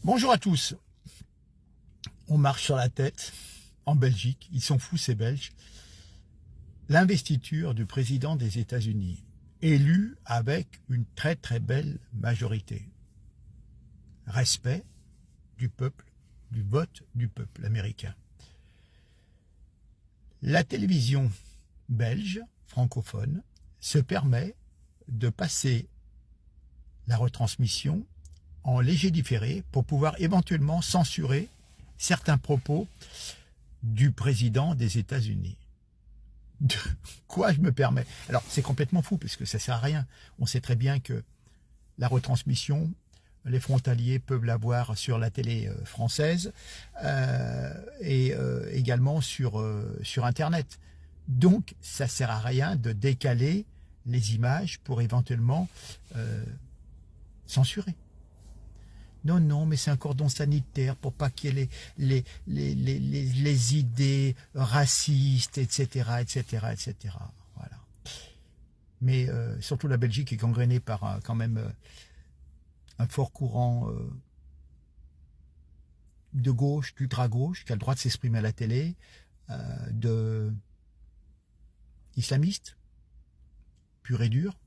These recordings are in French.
Bonjour à tous. On marche sur la tête en Belgique. Ils sont fous ces Belges. L'investiture du président des États-Unis, élu avec une très très belle majorité. Respect du peuple, du vote du peuple américain. La télévision belge, francophone, se permet de passer la retransmission en léger différé pour pouvoir éventuellement censurer certains propos du président des États-Unis. De quoi je me permets? Alors c'est complètement fou parce que ça sert à rien. On sait très bien que la retransmission, les frontaliers peuvent l'avoir sur la télé française et également sur Internet. Donc ça sert à rien de décaler les images pour éventuellement censurer. Non, non, mais c'est un cordon sanitaire pour pas qu'il y ait les idées racistes, etc., etc., etc. Voilà. Mais surtout la Belgique est gangrénée par quand même un fort courant de gauche, d'ultra-gauche, qui a le droit de s'exprimer à la télé, de islamistes, pur et dur.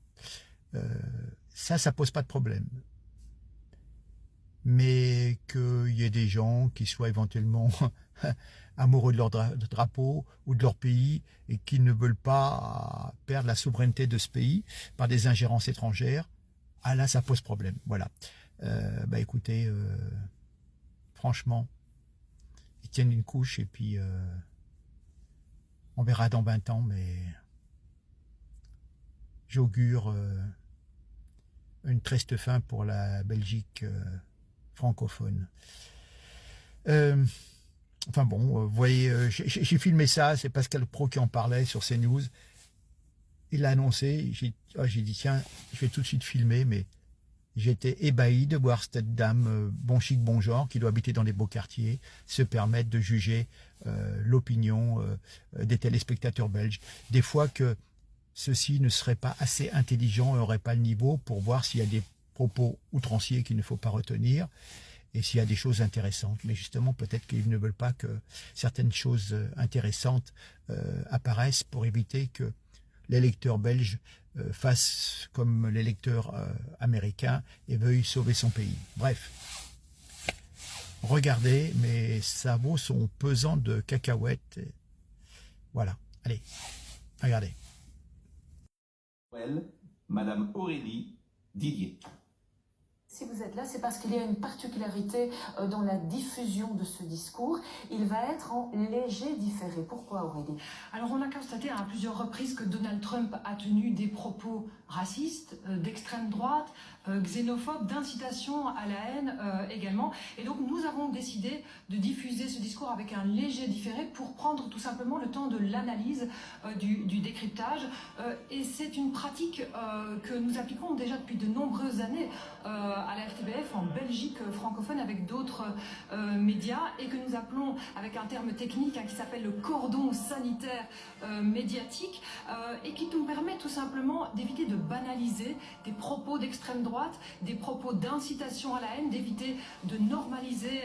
Ça pose pas de problème. Mais qu'il y ait des gens qui soient éventuellement amoureux de leur drapeau ou de leur pays et qui ne veulent pas perdre la souveraineté de ce pays par des ingérences étrangères, ah là, ça pose problème. Voilà. Écoutez, franchement, ils tiennent une couche et puis on verra dans 20 ans, mais j'augure une triste fin pour la Belgique francophone. Enfin bon, vous voyez, j'ai filmé ça, c'est Pascal Praud qui en parlait sur CNews. Il l'a annoncé, j'ai dit tiens, je vais tout de suite filmer, mais j'étais ébahi de voir cette dame, bon chic, bon genre, qui doit habiter dans des beaux quartiers, se permettre de juger l'opinion des téléspectateurs belges. Des fois que ceux-ci ne seraient pas assez intelligents et n'auraient pas le niveau pour voir s'il y a des propos outranciers qu'il ne faut pas retenir et s'il y a des choses intéressantes. Mais justement, peut-être qu'ils ne veulent pas que certaines choses intéressantes apparaissent pour éviter que les lecteurs belges fassent comme les lecteurs américains et veuillent sauver son pays. Bref, regardez, mais ça vaut son pesant de cacahuètes. Voilà, allez, regardez. Madame Aurélie Didier. Si vous êtes là, c'est parce qu'il y a une particularité dans la diffusion de ce discours. Il va être en léger différé. Pourquoi, Aurélie? Alors, on a constaté à plusieurs reprises que Donald Trump a tenu des propos racistes, d'extrême droite, xénophobes, d'incitation à la haine également. Et donc, nous avons décidé de diffuser ce discours avec un léger différé pour prendre tout simplement le temps de l'analyse, du décryptage. Et c'est une pratique que nous appliquons déjà depuis de nombreuses années à la RTBF en Belgique francophone avec d'autres médias et que nous appelons avec un terme technique qui s'appelle le cordon sanitaire médiatique et qui nous permet tout simplement d'éviter de banaliser des propos d'extrême droite, des propos d'incitation à la haine, d'éviter de normaliser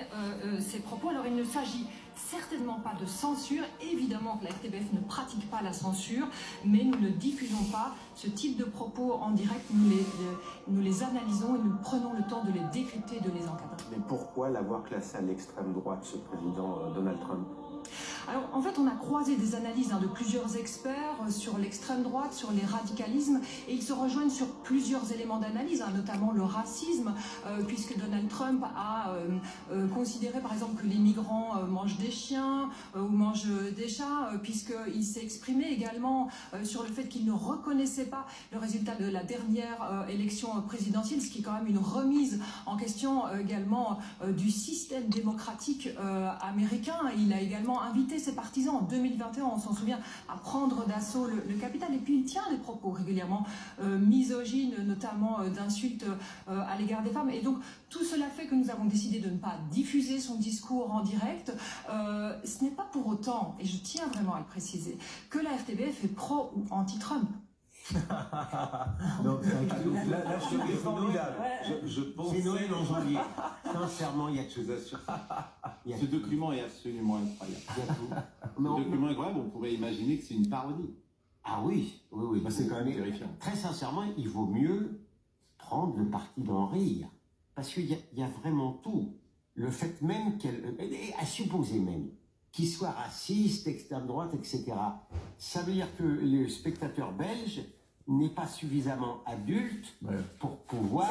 ces propos. Alors il ne s'agit certainement pas de censure, évidemment que la RTBF ne pratique pas la censure, mais nous ne diffusons pas ce type de propos en direct, nous les analysons et nous prenons le temps de les décrypter, de les encadrer. Mais pourquoi l'avoir classé à l'extrême droite, ce président Donald Trump ? Alors, en fait, on a croisé des analyses de plusieurs experts sur l'extrême droite, sur les radicalismes, et ils se rejoignent sur plusieurs éléments d'analyse, notamment le racisme, puisque Donald Trump a considéré, par exemple, que les migrants mangent des chiens ou mangent des chats, puisqu'il s'est exprimé également sur le fait qu'il ne reconnaissait pas le résultat de la dernière élection présidentielle, ce qui est quand même une remise en question également du système démocratique américain. Il a également invité ses partisans en 2021, on s'en souvient, à prendre d'assaut le Capitole. Et puis il tient des propos régulièrement misogynes, notamment d'insultes à l'égard des femmes. Et donc tout cela fait que nous avons décidé de ne pas diffuser son discours en direct. Ce n'est pas pour autant, et je tiens vraiment à le préciser, que la RTBF est pro ou anti-Trump. Donc, Là, je trouve formidable. je pense. C'est Noël en janvier. Sincèrement, il y a de choses à sur. Ce document est absolument incroyable. Ce Non, document est incroyable, on pourrait imaginer que c'est une parodie. Ah oui, oui, oui. Bah, c'est quand même terrifiant. Très sincèrement, il vaut mieux prendre le parti d'en rire. Parce qu'il y a vraiment tout. Le fait même à supposer même, qu'il soit raciste, extrême droite, etc. Ça veut dire que le spectateur belge n'est pas suffisamment adulte pour pouvoir...